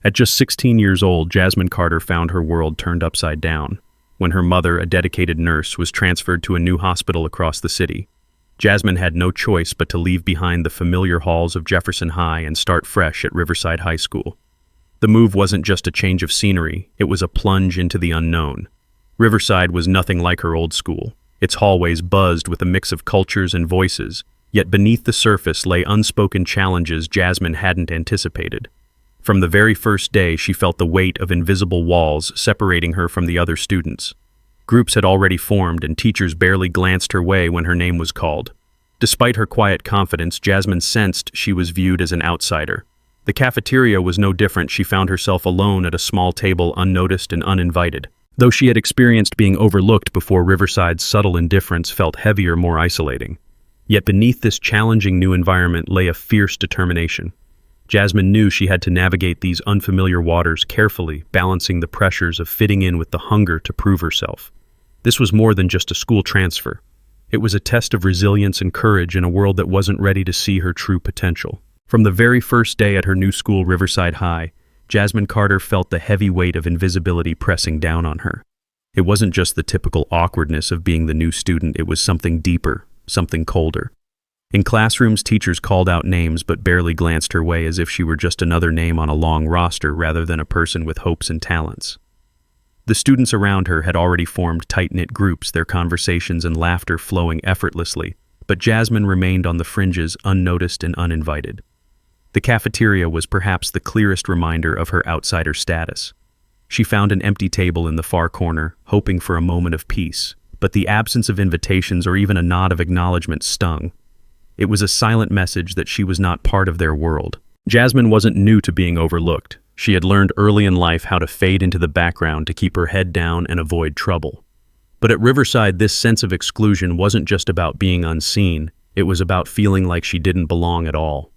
At just 16 years old, Jasmine Carter found her world turned upside down when her mother, a dedicated nurse, was transferred to a new hospital across the city. Jasmine had no choice but to leave behind the familiar halls of Jefferson High and start fresh at Riverside High School. The move wasn't just a change of scenery, it was a plunge into the unknown. Riverside was nothing like her old school. Its hallways buzzed with a mix of cultures and voices, yet beneath the surface lay unspoken challenges Jasmine hadn't anticipated. From the very first day, she felt the weight of invisible walls separating her from the other students. Groups had already formed, and teachers barely glanced her way when her name was called. Despite her quiet confidence, Jasmine sensed she was viewed as an outsider. The cafeteria was no different. She found herself alone at a small table, unnoticed and uninvited. Though she had experienced being overlooked before, Riverside's subtle indifference felt heavier, more isolating. Yet beneath this challenging new environment lay a fierce determination. Jasmine knew she had to navigate these unfamiliar waters carefully, balancing the pressures of fitting in with the hunger to prove herself. This was more than just a school transfer. It was a test of resilience and courage in a world that wasn't ready to see her true potential. From the very first day at her new school, Riverside High, Jasmine Carter felt the heavy weight of invisibility pressing down on her. It wasn't just the typical awkwardness of being the new student, it was something deeper, something colder. In classrooms, teachers called out names but barely glanced her way, as if she were just another name on a long roster rather than a person with hopes and talents. The students around her had already formed tight-knit groups, their conversations and laughter flowing effortlessly, but Jasmine remained on the fringes, unnoticed and uninvited. The cafeteria was perhaps the clearest reminder of her outsider status. She found an empty table in the far corner, hoping for a moment of peace, but the absence of invitations or even a nod of acknowledgement stung. It was a silent message that she was not part of their world. Jasmine wasn't new to being overlooked. She had learned early in life how to fade into the background to keep her head down and avoid trouble. But at Riverside, this sense of exclusion wasn't just about being unseen, it was about feeling like she didn't belong at all.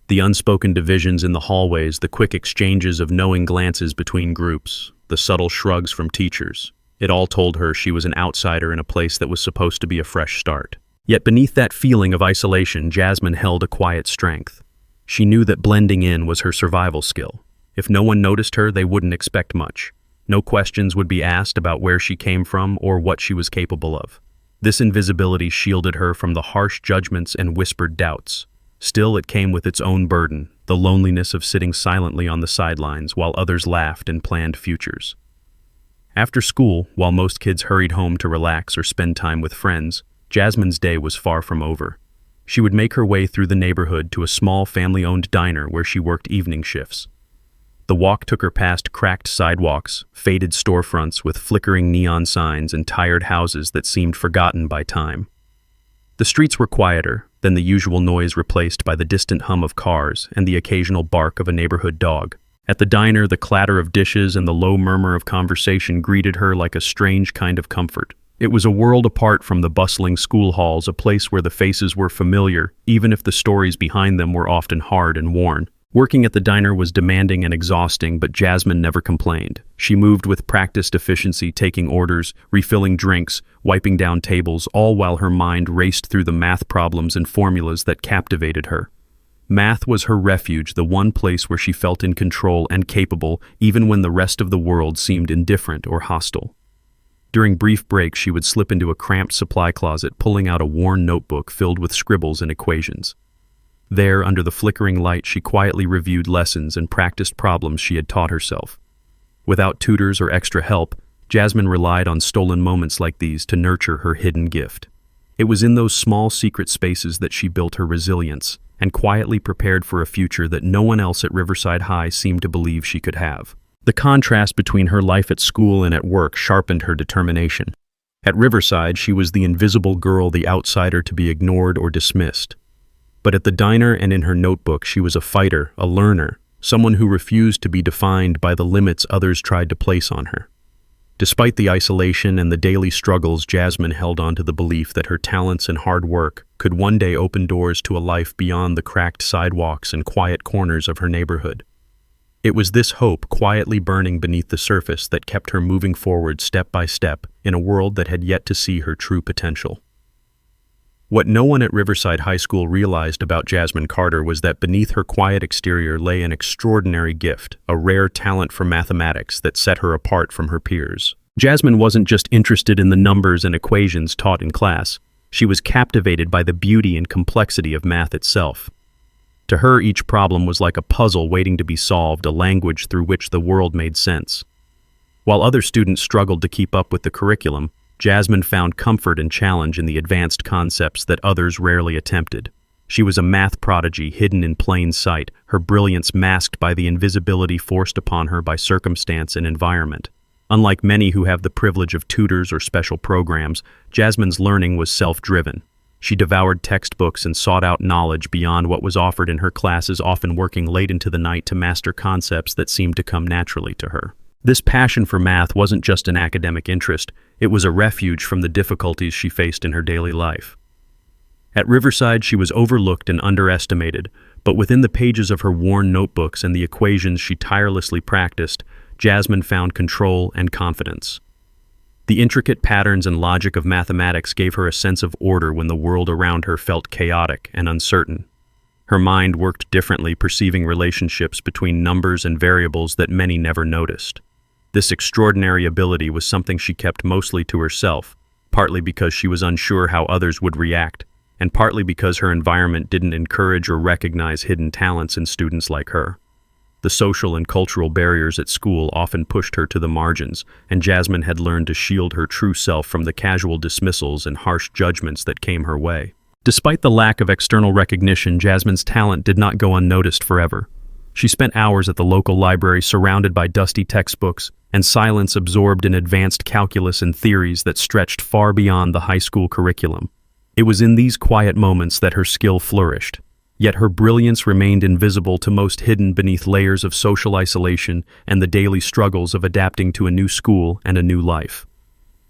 The unspoken divisions in the hallways, the quick exchanges of knowing glances between groups, the subtle shrugs from teachers, it all told her she was an outsider in a place that was supposed to be a fresh start. Yet beneath that feeling of isolation, Jasmine held a quiet strength. She knew that blending in was her survival skill. If no one noticed her, they wouldn't expect much. No questions would be asked about where she came from or what she was capable of. This invisibility shielded her from the harsh judgments and whispered doubts. Still, it came with its own burden, the loneliness of sitting silently on the sidelines while others laughed and planned futures. After school, while most kids hurried home to relax or spend time with friends, Jasmine's day was far from over. She would make her way through the neighborhood to a small family-owned diner where she worked evening shifts. The walk took her past cracked sidewalks, faded storefronts with flickering neon signs and tired houses that seemed forgotten by time. The streets were quieter, then the usual noise replaced by the distant hum of cars and the occasional bark of a neighborhood dog. At the diner, the clatter of dishes and the low murmur of conversation greeted her like a strange kind of comfort. It was a world apart from the bustling school halls, a place where the faces were familiar, even if the stories behind them were often hard and worn. Working at the diner was demanding and exhausting, but Jasmine never complained. She moved with practiced efficiency, taking orders, refilling drinks, wiping down tables, all while her mind raced through the math problems and formulas that captivated her. Math was her refuge, the one place where she felt in control and capable, even when the rest of the world seemed indifferent or hostile. During brief breaks, she would slip into a cramped supply closet, pulling out a worn notebook filled with scribbles and equations. There, under the flickering light, she quietly reviewed lessons and practiced problems she had taught herself. Without tutors or extra help, Jasmine relied on stolen moments like these to nurture her hidden gift. It was in those small secret spaces that she built her resilience and quietly prepared for a future that no one else at Riverside High seemed to believe she could have. The contrast between her life at school and at work sharpened her determination. At Riverside, she was the invisible girl, the outsider to be ignored or dismissed. But at the diner and in her notebook, she was a fighter, a learner, someone who refused to be defined by the limits others tried to place on her. Despite the isolation and the daily struggles, Jasmine held on to the belief that her talents and hard work could one day open doors to a life beyond the cracked sidewalks and quiet corners of her neighborhood. It was this hope quietly burning beneath the surface that kept her moving forward step by step in a world that had yet to see her true potential. What no one at Riverside High School realized about Jasmine Carter was that beneath her quiet exterior lay an extraordinary gift, a rare talent for mathematics that set her apart from her peers. Jasmine wasn't just interested in the numbers and equations taught in class. She was captivated by the beauty and complexity of math itself. To her, each problem was like a puzzle waiting to be solved, a language through which the world made sense. While other students struggled to keep up with the curriculum, Jasmine found comfort and challenge in the advanced concepts that others rarely attempted. She was a math prodigy hidden in plain sight, her brilliance masked by the invisibility forced upon her by circumstance and environment. Unlike many who have the privilege of tutors or special programs, Jasmine's learning was self-driven. She devoured textbooks and sought out knowledge beyond what was offered in her classes, often working late into the night to master concepts that seemed to come naturally to her. This passion for math wasn't just an academic interest, it was a refuge from the difficulties she faced in her daily life. At Riverside, she was overlooked and underestimated, but within the pages of her worn notebooks and the equations she tirelessly practiced, Jasmine found control and confidence. The intricate patterns and logic of mathematics gave her a sense of order when the world around her felt chaotic and uncertain. Her mind worked differently, perceiving relationships between numbers and variables that many never noticed. This extraordinary ability was something she kept mostly to herself, partly because she was unsure how others would react, and partly because her environment didn't encourage or recognize hidden talents in students like her. The social and cultural barriers at school often pushed her to the margins, and Jasmine had learned to shield her true self from the casual dismissals and harsh judgments that came her way. Despite the lack of external recognition, Jasmine's talent did not go unnoticed forever. She spent hours at the local library surrounded by dusty textbooks and silence absorbed in advanced calculus and theories that stretched far beyond the high school curriculum. It was in these quiet moments that her skill flourished. Yet her brilliance remained invisible to most, hidden beneath layers of social isolation and the daily struggles of adapting to a new school and a new life.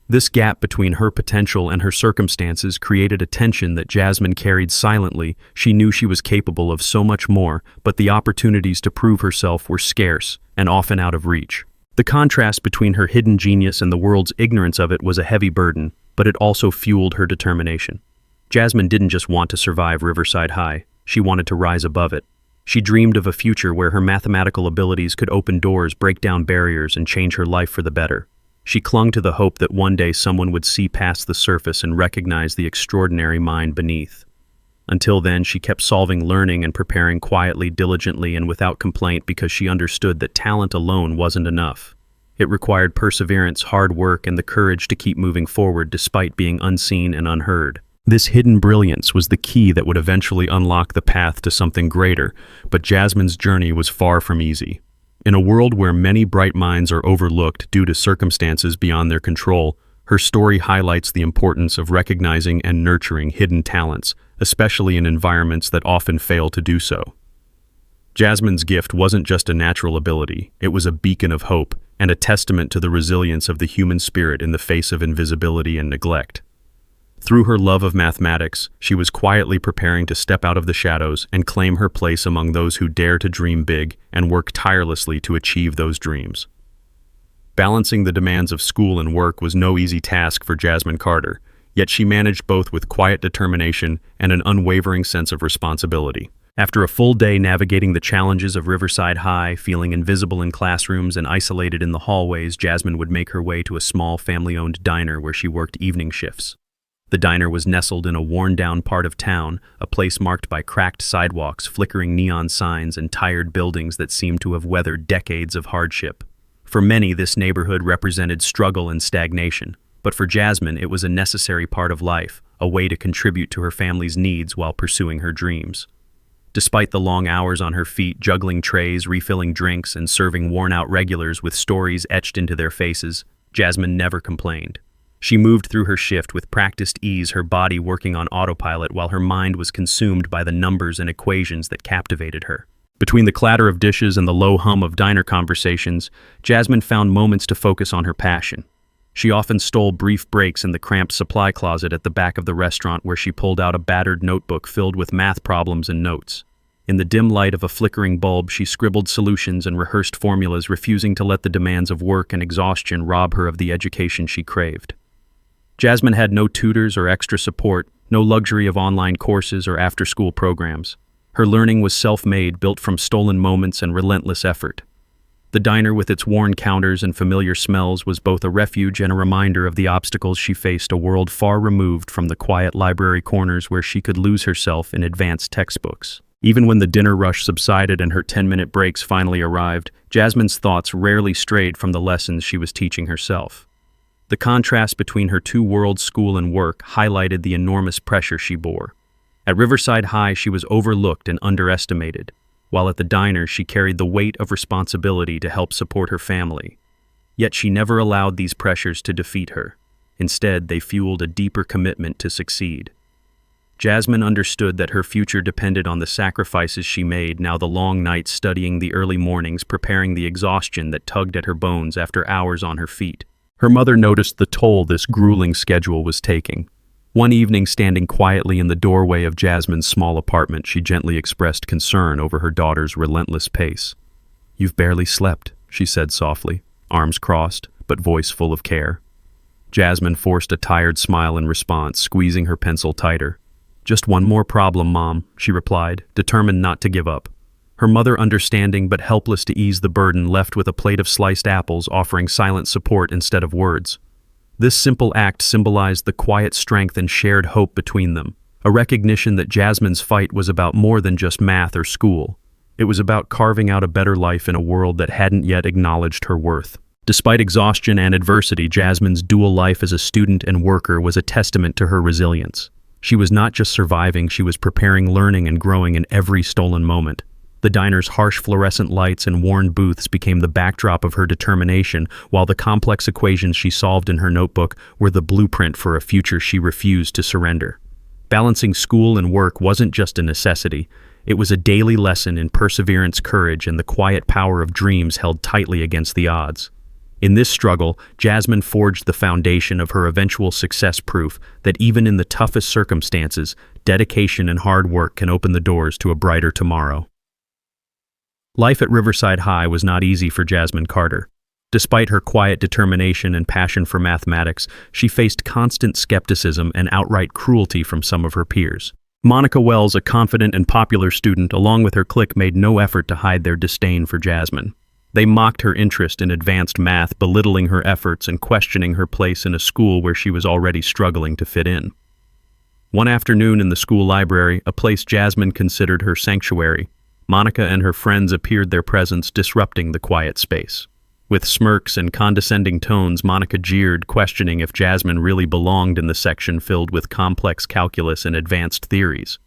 This gap between her potential and her circumstances created a tension that Jasmine carried silently. She knew she was capable of so much more, but the opportunities to prove herself were scarce and often out of reach. The contrast between her hidden genius and the world's ignorance of it was a heavy burden, but it also fueled her determination. Jasmine didn't just want to survive Riverside High. She wanted to rise above it. She dreamed of a future where her mathematical abilities could open doors, break down barriers, and change her life for the better. She clung to the hope that one day someone would see past the surface and recognize the extraordinary mind beneath. Until then, she kept solving, learning, and preparing quietly, diligently, and without complaint because she understood that talent alone wasn't enough. It required perseverance, hard work, and the courage to keep moving forward despite being unseen and unheard. This hidden brilliance was the key that would eventually unlock the path to something greater, but Jasmine's journey was far from easy. In a world where many bright minds are overlooked due to circumstances beyond their control, her story highlights the importance of recognizing and nurturing hidden talents, especially in environments that often fail to do so. Jasmine's gift wasn't just a natural ability, it was a beacon of hope and a testament to the resilience of the human spirit in the face of invisibility and neglect. Through her love of mathematics, she was quietly preparing to step out of the shadows and claim her place among those who dare to dream big and work tirelessly to achieve those dreams. Balancing the demands of school and work was no easy task for Jasmine Carter, yet she managed both with quiet determination and an unwavering sense of responsibility. After a full day navigating the challenges of Riverside High, feeling invisible in classrooms and isolated in the hallways, Jasmine would make her way to a small family-owned diner where she worked evening shifts. The diner was nestled in a worn-down part of town, a place marked by cracked sidewalks, flickering neon signs, and tired buildings that seemed to have weathered decades of hardship. For many, this neighborhood represented struggle and stagnation, but for Jasmine, it was a necessary part of life, a way to contribute to her family's needs while pursuing her dreams. Despite the long hours on her feet, juggling trays, refilling drinks, and serving worn-out regulars with stories etched into their faces, Jasmine never complained. She moved through her shift with practiced ease, her body working on autopilot while her mind was consumed by the numbers and equations that captivated her. Between the clatter of dishes and the low hum of diner conversations, Jasmine found moments to focus on her passion. She often stole brief breaks in the cramped supply closet at the back of the restaurant where she pulled out a battered notebook filled with math problems and notes. In the dim light of a flickering bulb, she scribbled solutions and rehearsed formulas, refusing to let the demands of work and exhaustion rob her of the education she craved. Jasmine had no tutors or extra support, No luxury of online courses or after-school programs. Her learning was self-made, built from stolen moments and relentless effort. The diner with its worn counters and familiar smells was both a refuge and a reminder of the obstacles she faced, a world far removed from the quiet library corners where she could lose herself in advanced textbooks. Even when the dinner rush subsided and her 10-minute breaks finally arrived, Jasmine's thoughts rarely strayed from the lessons she was teaching herself. The contrast between her two worlds, school and work, highlighted the enormous pressure she bore. At Riverside High, she was overlooked and underestimated, while at the diner she carried the weight of responsibility to help support her family. Yet she never allowed these pressures to defeat her. Instead, they fueled a deeper commitment to succeed. Jasmine understood that her future depended on the sacrifices she made, now the long nights studying, the early mornings preparing, the exhaustion that tugged at her bones after hours on her feet. Her mother noticed the toll this grueling schedule was taking. One evening, standing quietly in the doorway of Jasmine's small apartment, she gently expressed concern over her daughter's relentless pace. "You've barely slept," she said softly, arms crossed, but voice full of care. Jasmine forced a tired smile in response, squeezing her pencil tighter. "Just one more problem, Mom," she replied, determined not to give up. Her mother, understanding but helpless to ease the burden, left with a plate of sliced apples, offering silent support instead of words. This simple act symbolized the quiet strength and shared hope between them, a recognition that Jasmine's fight was about more than just math or school. It was about carving out a better life in a world that hadn't yet acknowledged her worth. Despite exhaustion and adversity, Jasmine's dual life as a student and worker was a testament to her resilience. She was not just surviving, she was preparing, learning, and growing in every stolen moment. The diner's harsh fluorescent lights and worn booths became the backdrop of her determination, while the complex equations she solved in her notebook were the blueprint for a future she refused to surrender. Balancing school and work wasn't just a necessity, it was a daily lesson in perseverance, courage, and the quiet power of dreams held tightly against the odds. In this struggle, Jasmine forged the foundation of her eventual success, proof that even in the toughest circumstances, dedication and hard work can open the doors to a brighter tomorrow. Life at Riverside High was not easy for Jasmine Carter. Despite her quiet determination and passion for mathematics, she faced constant skepticism and outright cruelty from some of her peers. Monica Wells, a confident and popular student, along with her clique, made no effort to hide their disdain for Jasmine. They mocked her interest in advanced math, belittling her efforts and questioning her place in a school where she was already struggling to fit in. One afternoon in the school library, a place Jasmine considered her sanctuary, Monica and her friends appeared, their presence disrupting the quiet space. With smirks and condescending tones, Monica jeered, questioning if Jasmine really belonged in the section filled with complex calculus and advanced theories.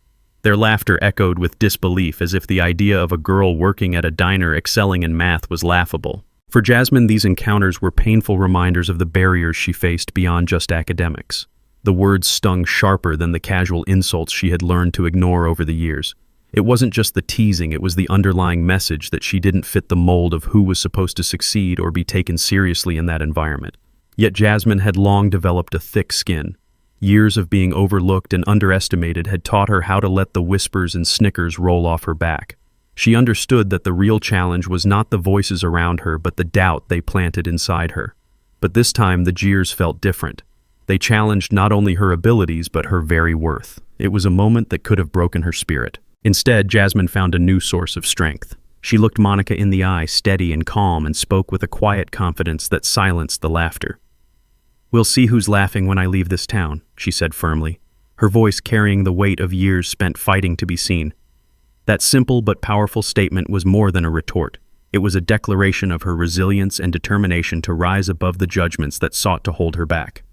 Their laughter echoed with disbelief, as if the idea of a girl working at a diner excelling in math was laughable. For Jasmine, these encounters were painful reminders of the barriers she faced beyond just academics. The words stung sharper than the casual insults she had learned to ignore over the years. It wasn't just the teasing, it was the underlying message that she didn't fit the mold of who was supposed to succeed or be taken seriously in that environment. Yet Jasmine had long developed a thick skin. Years of being overlooked and underestimated had taught her how to let the whispers and snickers roll off her back. She understood that the real challenge was not the voices around her, but the doubt they planted inside her. But this time the jeers felt different. They challenged not only her abilities, but her very worth. It was a moment that could have broken her spirit. Instead, Jasmine found a new source of strength. She looked Monica in the eye, steady and calm, and spoke with a quiet confidence that silenced the laughter. "We'll see who's laughing when I leave this town," she said firmly, her voice carrying the weight of years spent fighting to be seen. That simple but powerful statement was more than a retort. It was a declaration of her resilience and determination to rise above the judgments that sought to hold her back.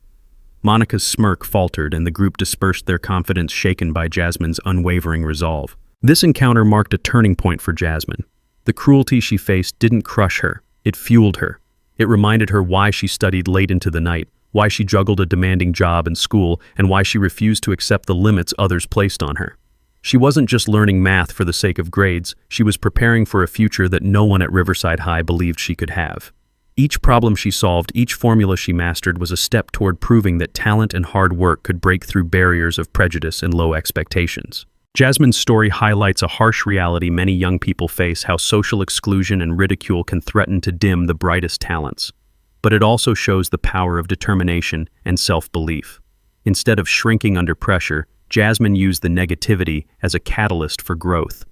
Monica's smirk faltered, and the group dispersed, their confidence shaken by Jasmine's unwavering resolve. This encounter marked a turning point for Jasmine. The cruelty she faced didn't crush her, it fueled her. It reminded her why she studied late into the night, why she juggled a demanding job and school, and why she refused to accept the limits others placed on her. She wasn't just learning math for the sake of grades, she was preparing for a future that no one at Riverside High believed she could have. Each problem she solved, each formula she mastered was a step toward proving that talent and hard work could break through barriers of prejudice and low expectations. Jasmine's story highlights a harsh reality many young people face: how social exclusion and ridicule can threaten to dim the brightest talents. But it also shows the power of determination and self-belief. Instead of shrinking under pressure, Jasmine used the negativity as a catalyst for growth.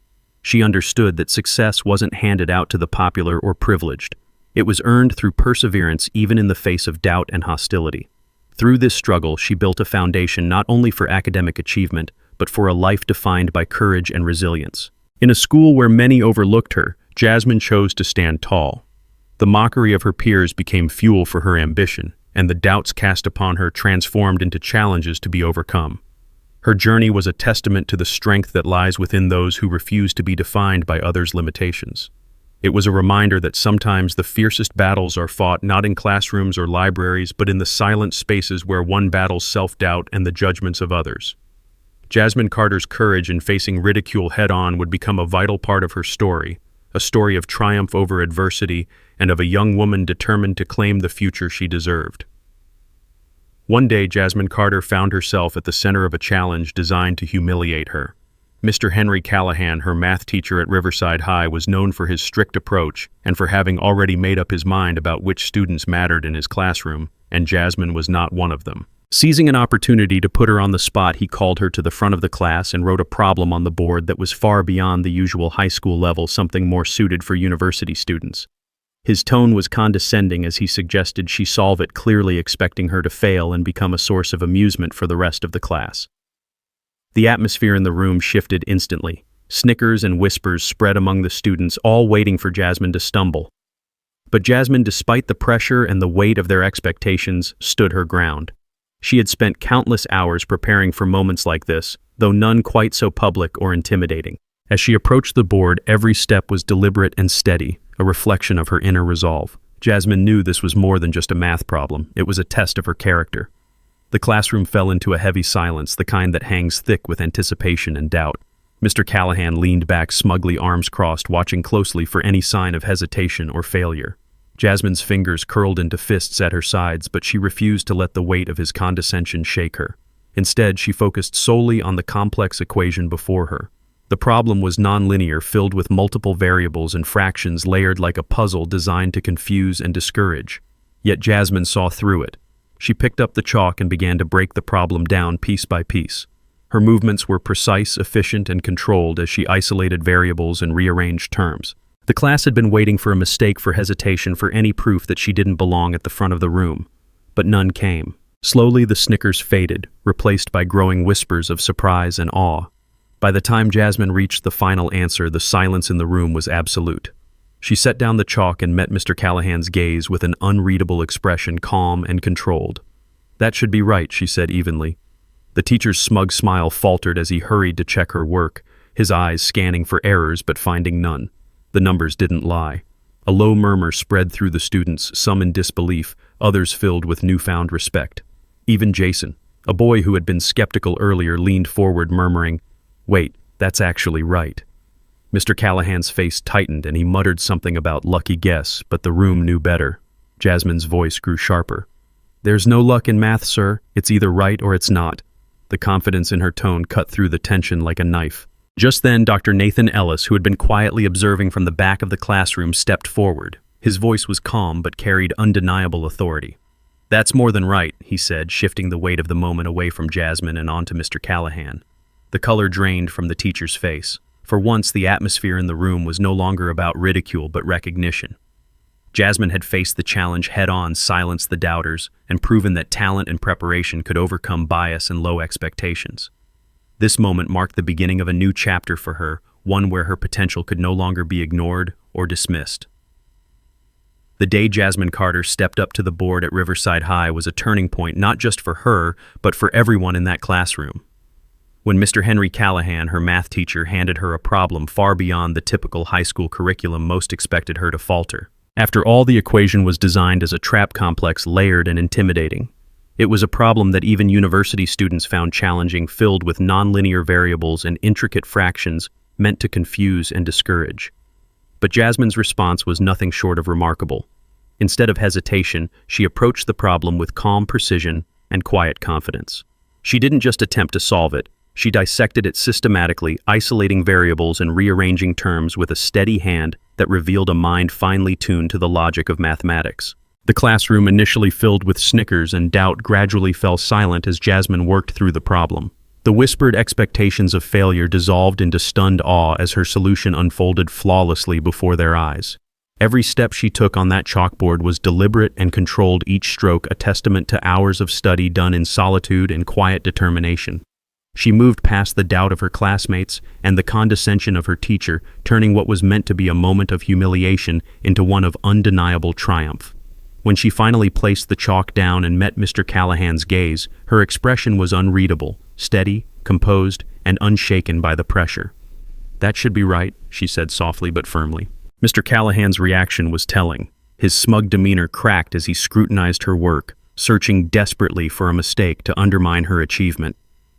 She understood that success wasn't handed out to the popular or privileged. It was earned through perseverance even in the face of doubt and hostility. Through this struggle, she built a foundation not only for academic achievement, but for a life defined by courage and resilience. In a school where many overlooked her, Jasmine chose to stand tall. The mockery of her peers became fuel for her ambition, and the doubts cast upon her transformed into challenges to be overcome. Her journey was a testament to the strength that lies within those who refuse to be defined by others' limitations. It was a reminder that sometimes the fiercest battles are fought not in classrooms or libraries, but in the silent spaces where one battles self-doubt and the judgments of others. Jasmine Carter's courage in facing ridicule head-on would become a vital part of her story, a story of triumph over adversity and of a young woman determined to claim the future she deserved. One day, Jasmine Carter found herself at the center of a challenge designed to humiliate her. Mr. Henry Callahan, her math teacher at Riverside High, was known for his strict approach and for having already made up his mind about which students mattered in his classroom, and Jasmine was not one of them. Seizing an opportunity to put her on the spot, he called her to the front of the class and wrote a problem on the board that was far beyond the usual high school level, something more suited for university students. His tone was condescending as he suggested she solve it, clearly expecting her to fail and become a source of amusement for the rest of the class. The atmosphere in the room shifted instantly. Snickers and whispers spread among the students, all waiting for Jasmine to stumble. But Jasmine, despite the pressure and the weight of their expectations, stood her ground. She had spent countless hours preparing for moments like this, though none quite so public or intimidating. As she approached the board, every step was deliberate and steady, a reflection of her inner resolve. Jasmine knew this was more than just a math problem. It was a test of her character. The classroom fell into a heavy silence, the kind that hangs thick with anticipation and doubt. Mr. Callahan leaned back smugly, arms crossed, watching closely for any sign of hesitation or failure. Jasmine's fingers curled into fists at her sides, but she refused to let the weight of his condescension shake her. Instead, she focused solely on the complex equation before her. The problem was nonlinear, filled with multiple variables and fractions layered like a puzzle designed to confuse and discourage. Yet Jasmine saw through it. She picked up the chalk and began to break the problem down piece by piece. Her movements were precise, efficient, and controlled as she isolated variables and rearranged terms. The class had been waiting for a mistake, for hesitation, for any proof that she didn't belong at the front of the room. But none came. Slowly the snickers faded, replaced by growing whispers of surprise and awe. By the time Jasmine reached the final answer, the silence in the room was absolute. She set down the chalk and met Mr. Callahan's gaze with an unreadable expression, calm and controlled. "That should be right," she said evenly. The teacher's smug smile faltered as he hurried to check her work, his eyes scanning for errors but finding none. The numbers didn't lie. A low murmur spread through the students, some in disbelief, others filled with newfound respect. Even Jason, a boy who had been skeptical earlier, leaned forward, murmuring, "Wait, that's actually right." Mr. Callahan's face tightened and he muttered something about lucky guess, but the room knew better. Jasmine's voice grew sharper. "There's no luck in math, sir. It's either right or it's not." The confidence in her tone cut through the tension like a knife. Just then, Dr. Nathan Ellis, who had been quietly observing from the back of the classroom, stepped forward. His voice was calm but carried undeniable authority. "That's more than right," he said, shifting the weight of the moment away from Jasmine and onto Mr. Callahan. The color drained from the teacher's face. For once, the atmosphere in the room was no longer about ridicule but recognition. Jasmine had faced the challenge head-on, silenced the doubters, and proven that talent and preparation could overcome bias and low expectations. This moment marked the beginning of a new chapter for her, one where her potential could no longer be ignored or dismissed. The day Jasmine Carter stepped up to the board at Riverside High was a turning point not just for her, but for everyone in that classroom. When Mr. Henry Callahan, her math teacher, handed her a problem far beyond the typical high school curriculum most expected her to falter. After all, the equation was designed as a trap complex, layered and intimidating. It was a problem that even university students found challenging, filled with nonlinear variables and intricate fractions meant to confuse and discourage. But Jasmine's response was nothing short of remarkable. Instead of hesitation, she approached the problem with calm precision and quiet confidence. She didn't just attempt to solve it. She dissected it systematically, isolating variables and rearranging terms with a steady hand that revealed a mind finely tuned to the logic of mathematics. The classroom, initially filled with snickers and doubt, gradually fell silent as Jasmine worked through the problem. The whispered expectations of failure dissolved into stunned awe as her solution unfolded flawlessly before their eyes. Every step she took on that chalkboard was deliberate and controlled, each stroke a testament to hours of study done in solitude and quiet determination. She moved past the doubt of her classmates and the condescension of her teacher, turning what was meant to be a moment of humiliation into one of undeniable triumph. When she finally placed the chalk down and met Mr. Callahan's gaze, her expression was unreadable, steady, composed, and unshaken by the pressure. "That should be right," she said softly but firmly. Mr. Callahan's reaction was telling. His smug demeanor cracked as he scrutinized her work, searching desperately for a mistake to undermine her achievement.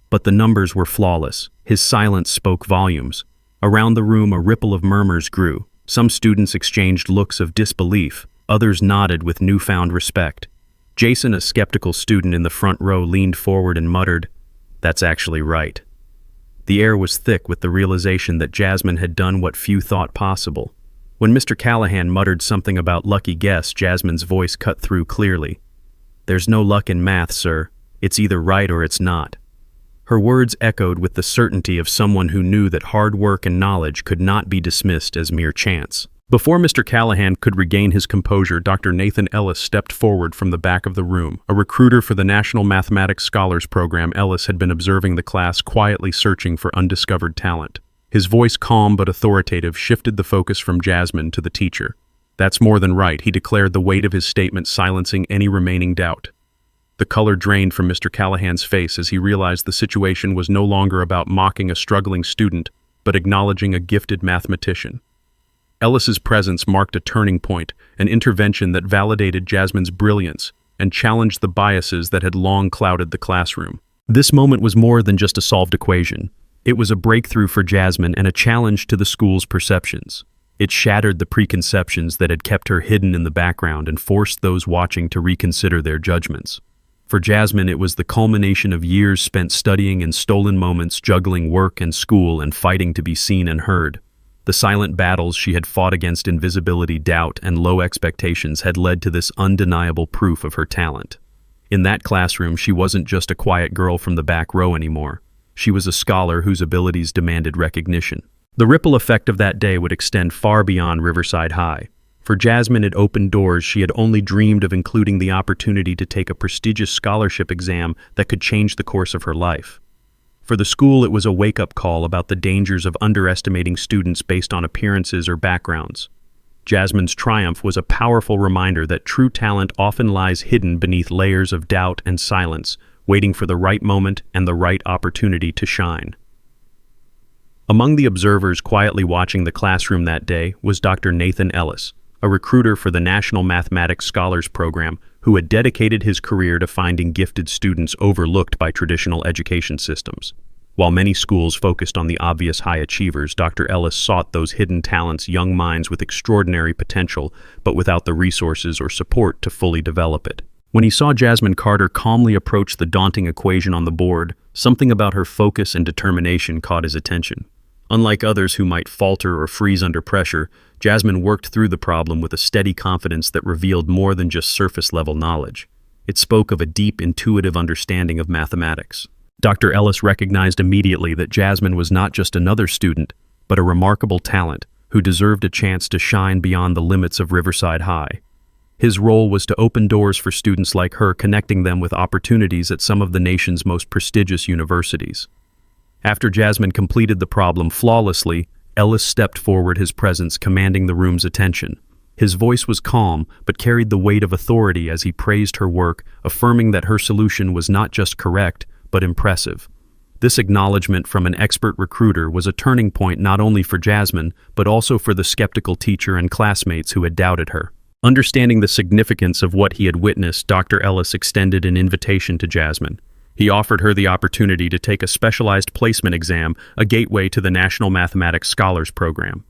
But the numbers were flawless. His silence spoke volumes. Around the room, a ripple of murmurs grew. Some students exchanged looks of disbelief. Others nodded with newfound respect. Jason, a skeptical student in the front row, leaned forward and muttered, "That's actually right." The air was thick with the realization that Jasmine had done what few thought possible. When Mr. Callahan muttered something about lucky guess, Jasmine's voice cut through clearly. "There's no luck in math, sir. It's either right or it's not." Her words echoed with the certainty of someone who knew that hard work and knowledge could not be dismissed as mere chance. Before Mr. Callahan could regain his composure, Dr. Nathan Ellis stepped forward from the back of the room. A recruiter for the National Mathematics Scholars Program, Ellis had been observing the class, quietly searching for undiscovered talent. His voice, calm but authoritative, shifted the focus from Jasmine to the teacher. "That's more than right," he declared, the weight of his statement silencing any remaining doubt. The color drained from Mr. Callahan's face as he realized the situation was no longer about mocking a struggling student, but acknowledging a gifted mathematician. Ellis's presence marked a turning point, an intervention that validated Jasmine's brilliance and challenged the biases that had long clouded the classroom. This moment was more than just a solved equation. It was a breakthrough for Jasmine and a challenge to the school's perceptions. It shattered the preconceptions that had kept her hidden in the background and forced those watching to reconsider their judgments. For Jasmine, it was the culmination of years spent studying in stolen moments, juggling work and school, and fighting to be seen and heard. The silent battles she had fought against invisibility, doubt, and low expectations had led to this undeniable proof of her talent. In that classroom, she wasn't just a quiet girl from the back row anymore. She was a scholar whose abilities demanded recognition. The ripple effect of that day would extend far beyond Riverside High. For Jasmine, it opened doors she had only dreamed of, including the opportunity to take a prestigious scholarship exam that could change the course of her life. For the school, it was a wake-up call about the dangers of underestimating students based on appearances or backgrounds. Jasmine's triumph was a powerful reminder that true talent often lies hidden beneath layers of doubt and silence, waiting for the right moment and the right opportunity to shine. Among the observers quietly watching the classroom that day was Dr. Nathan Ellis, a recruiter for the National Mathematics Scholars Program who had dedicated his career to finding gifted students overlooked by traditional education systems. While many schools focused on the obvious high achievers, Dr. Ellis sought those hidden talents, young minds with extraordinary potential, but without the resources or support to fully develop it. When he saw Jasmine Carter calmly approach the daunting equation on the board, something about her focus and determination caught his attention. Unlike others who might falter or freeze under pressure, Jasmine worked through the problem with a steady confidence that revealed more than just surface-level knowledge. It spoke of a deep, intuitive understanding of mathematics. Dr. Ellis recognized immediately that Jasmine was not just another student, but a remarkable talent who deserved a chance to shine beyond the limits of Riverside High. His role was to open doors for students like her, connecting them with opportunities at some of the nation's most prestigious universities. After Jasmine completed the problem flawlessly, Ellis stepped forward, his presence commanding the room's attention. His voice was calm, but carried the weight of authority as he praised her work, affirming that her solution was not just correct, but impressive. This acknowledgement from an expert recruiter was a turning point not only for Jasmine, but also for the skeptical teacher and classmates who had doubted her. Understanding the significance of what he had witnessed, Dr. Ellis extended an invitation to Jasmine. He offered her the opportunity to take a specialized placement exam, a gateway to the National Mathematics Scholars Program.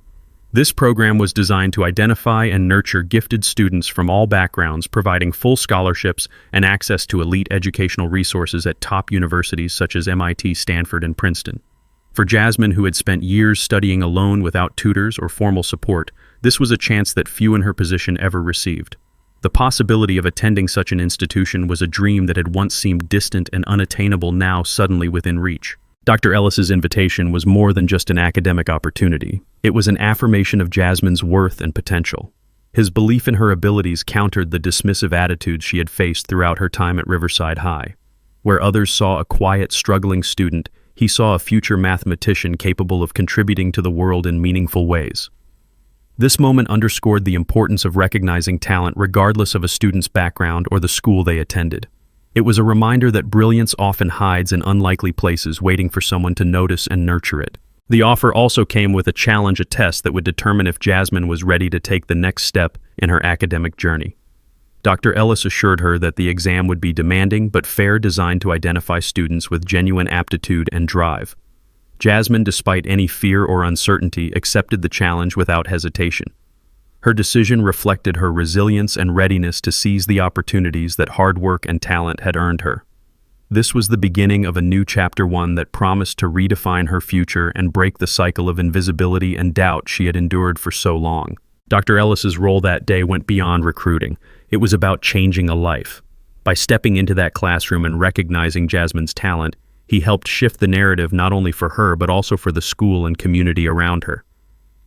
This program was designed to identify and nurture gifted students from all backgrounds, providing full scholarships and access to elite educational resources at top universities such as MIT, Stanford, and Princeton. For Jasmine, who had spent years studying alone without tutors or formal support, this was a chance that few in her position ever received. The possibility of attending such an institution was a dream that had once seemed distant and unattainable, now suddenly within reach. Dr. Ellis's invitation was more than just an academic opportunity. It was an affirmation of Jasmine's worth and potential. His belief in her abilities countered the dismissive attitudes she had faced throughout her time at Riverside High. Where others saw a quiet, struggling student, he saw a future mathematician capable of contributing to the world in meaningful ways. This moment underscored the importance of recognizing talent regardless of a student's background or the school they attended. It was a reminder that brilliance often hides in unlikely places, waiting for someone to notice and nurture it. The offer also came with a challenge, a test that would determine if Jasmine was ready to take the next step in her academic journey. Dr. Ellis assured her that the exam would be demanding but fair, designed to identify students with genuine aptitude and drive. Jasmine, despite any fear or uncertainty, accepted the challenge without hesitation. Her decision reflected her resilience and readiness to seize the opportunities that hard work and talent had earned her. This was the beginning of a new chapter, one that promised to redefine her future and break the cycle of invisibility and doubt she had endured for so long. Dr. Ellis's role that day went beyond recruiting. It was about changing a life. By stepping into that classroom and recognizing Jasmine's talent, he helped shift the narrative not only for her but also for the school and community around her.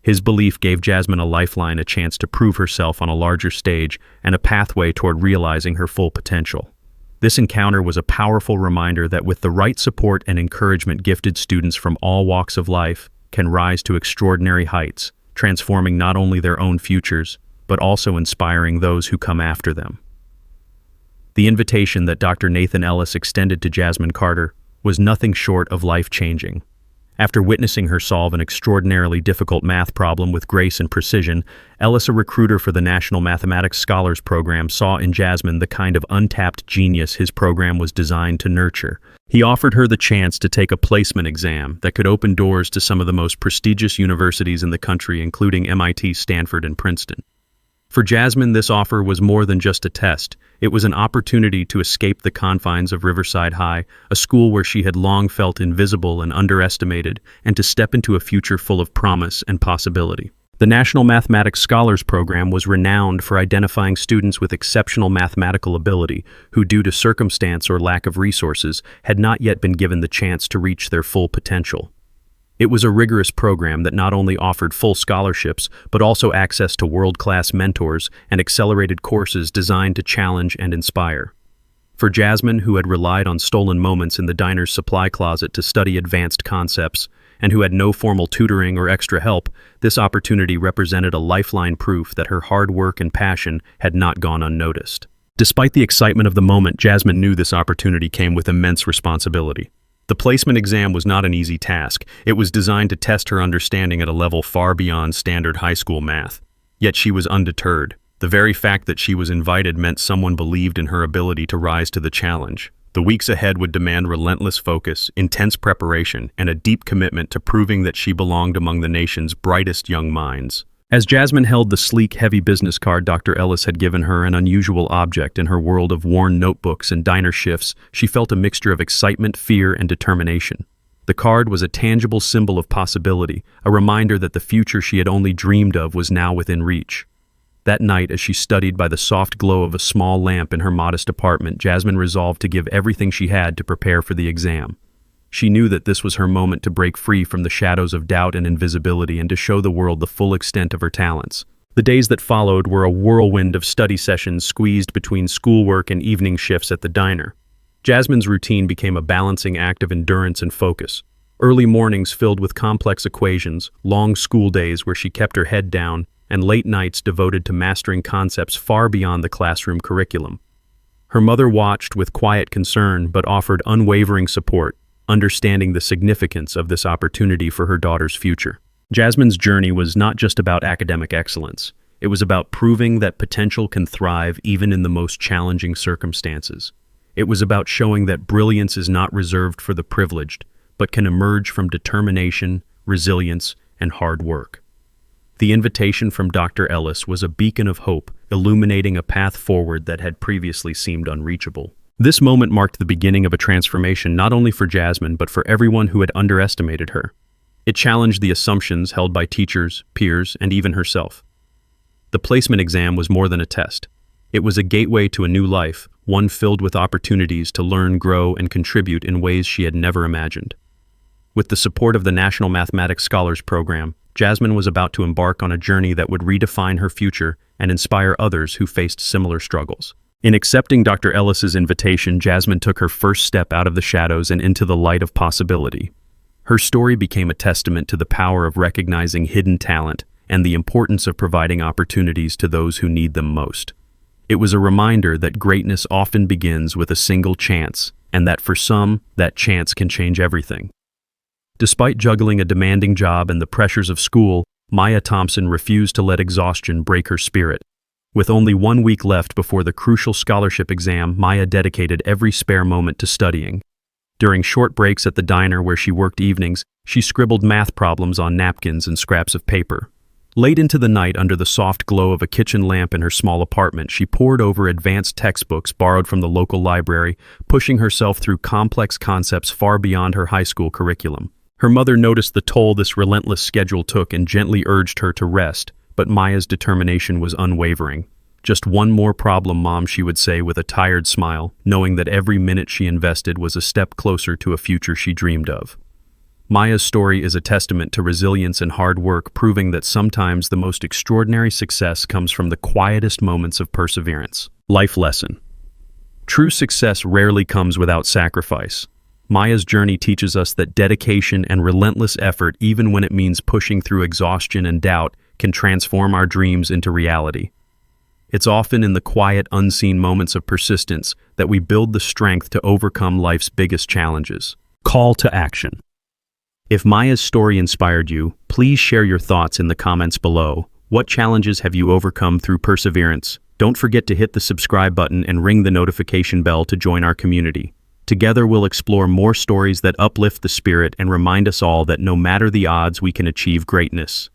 His belief gave Jasmine a lifeline, a chance to prove herself on a larger stage, and a pathway toward realizing her full potential. This encounter was a powerful reminder that with the right support and encouragement, gifted students from all walks of life can rise to extraordinary heights, transforming not only their own futures, but also inspiring those who come after them. The invitation that Dr. Nathan Ellis extended to Jasmine Carter was nothing short of life-changing. After witnessing her solve an extraordinarily difficult math problem with grace and precision, Ellis, a recruiter for the National Mathematics Scholars Program, saw in Jasmine the kind of untapped genius his program was designed to nurture. He offered her the chance to take a placement exam that could open doors to some of the most prestigious universities in the country, including MIT, Stanford, and Princeton. For Jasmine, this offer was more than just a test. It was an opportunity to escape the confines of Riverside High, a school where she had long felt invisible and underestimated, and to step into a future full of promise and possibility. The National Mathematics Scholars Program was renowned for identifying students with exceptional mathematical ability who, due to circumstance or lack of resources, had not yet been given the chance to reach their full potential. It was a rigorous program that not only offered full scholarships, but also access to world-class mentors and accelerated courses designed to challenge and inspire. For Jasmine, who had relied on stolen moments in the diner's supply closet to study advanced concepts, and who had no formal tutoring or extra help, this opportunity represented a lifeline, proof that her hard work and passion had not gone unnoticed. Despite the excitement of the moment, Jasmine knew this opportunity came with immense responsibility. The placement exam was not an easy task. It was designed to test her understanding at a level far beyond standard high school math. Yet she was undeterred. The very fact that she was invited meant someone believed in her ability to rise to the challenge. The weeks ahead would demand relentless focus, intense preparation, and a deep commitment to proving that she belonged among the nation's brightest young minds. As Jasmine held the sleek, heavy business card Dr. Ellis had given her, an unusual object in her world of worn notebooks and diner shifts, she felt a mixture of excitement, fear, and determination. The card was a tangible symbol of possibility, a reminder that the future she had only dreamed of was now within reach. That night, as she studied by the soft glow of a small lamp in her modest apartment, Jasmine resolved to give everything she had to prepare for the exam. She knew that this was her moment to break free from the shadows of doubt and invisibility and to show the world the full extent of her talents. The days that followed were a whirlwind of study sessions squeezed between schoolwork and evening shifts at the diner. Jasmine's routine became a balancing act of endurance and focus. Early mornings filled with complex equations, long school days where she kept her head down, and late nights devoted to mastering concepts far beyond the classroom curriculum. Her mother watched with quiet concern but offered unwavering support, understanding the significance of this opportunity for her daughter's future. Jasmine's journey was not just about academic excellence. It was about proving that potential can thrive even in the most challenging circumstances. It was about showing that brilliance is not reserved for the privileged, but can emerge from determination, resilience, and hard work. The invitation from Dr. Ellis was a beacon of hope, illuminating a path forward that had previously seemed unreachable. This moment marked the beginning of a transformation not only for Jasmine but for everyone who had underestimated her. It challenged the assumptions held by teachers, peers, and even herself. The placement exam was more than a test. It was a gateway to a new life, one filled with opportunities to learn, grow, and contribute in ways she had never imagined. With the support of the National Mathematics Scholars Program, Jasmine was about to embark on a journey that would redefine her future and inspire others who faced similar struggles. In accepting Dr. Ellis's invitation, Jasmine took her first step out of the shadows and into the light of possibility. Her story became a testament to the power of recognizing hidden talent and the importance of providing opportunities to those who need them most. It was a reminder that greatness often begins with a single chance, and that for some, that chance can change everything. Despite juggling a demanding job and the pressures of school, Maya Thompson refused to let exhaustion break her spirit. With only 1 week left before the crucial scholarship exam, Maya dedicated every spare moment to studying. During short breaks at the diner where she worked evenings, she scribbled math problems on napkins and scraps of paper. Late into the night, under the soft glow of a kitchen lamp in her small apartment, she pored over advanced textbooks borrowed from the local library, pushing herself through complex concepts far beyond her high school curriculum. Her mother noticed the toll this relentless schedule took and gently urged her to rest, but Maya's determination was unwavering. "Just one more problem, Mom," she would say with a tired smile, knowing that every minute she invested was a step closer to a future she dreamed of. Maya's story is a testament to resilience and hard work, proving that sometimes the most extraordinary success comes from the quietest moments of perseverance. Life lesson. True success rarely comes without sacrifice. Maya's journey teaches us that dedication and relentless effort, even when it means pushing through exhaustion and doubt, can transform our dreams into reality. It's often in the quiet, unseen moments of persistence that we build the strength to overcome life's biggest challenges. Call to action. If Maya's story inspired you, please share your thoughts in the comments below. What challenges have you overcome through perseverance? Don't forget to hit the subscribe button and ring the notification bell to join our community. Together we'll explore more stories that uplift the spirit and remind us all that no matter the odds, we can achieve greatness.